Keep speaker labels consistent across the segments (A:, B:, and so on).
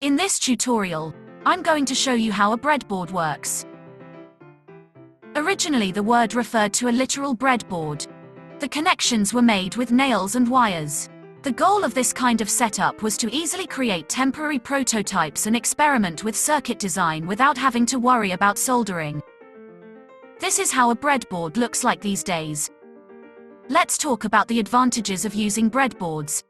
A: In this tutorial, I'm going to show you how a breadboard works. Originally, the word referred to a literal breadboard. The connections were made with nails and wires. The goal of this kind of setup was to easily create temporary prototypes and experiment with circuit design without having to worry about soldering. This is how a breadboard looks like these days. Let's talk about the advantages of using breadboards.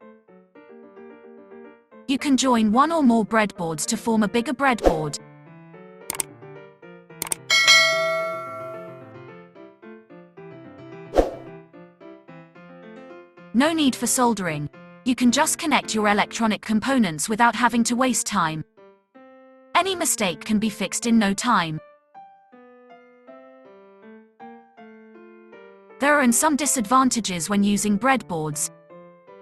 A: You can join one or more breadboards to form a bigger breadboard. No need for soldering. You can just connect your electronic components without having to waste time. Any mistake can be fixed in no time. There are some disadvantages when using breadboards.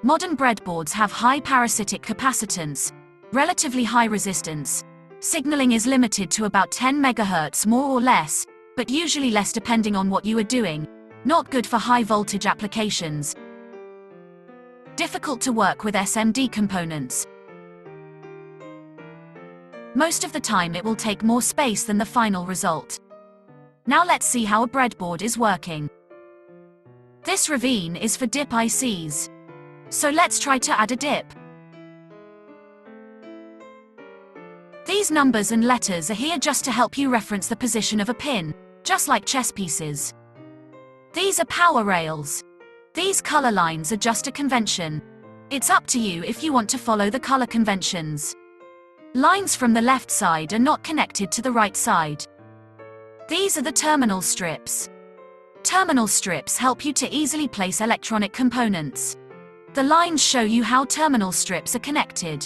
A: Modern breadboards have high parasitic capacitance, relatively high resistance. Signaling is limited to about 10 MHz more or less, but usually less depending on what you are doing. Not good for high voltage applications. Difficult to work with SMD components. Most of the time it will take more space than the final result. Now let's see how a breadboard is working. This ravine is for dip ICs. So let's try to add a dip. These numbers and letters are here just to help you reference the position of a pin, just like chess pieces. These are power rails. These color lines are just a convention. It's up to you if you want to follow the color conventions. Lines from the left side are not connected to the right side. These are the terminal strips. Terminal strips help you to easily place electronic components. The lines show you how terminal strips are connected.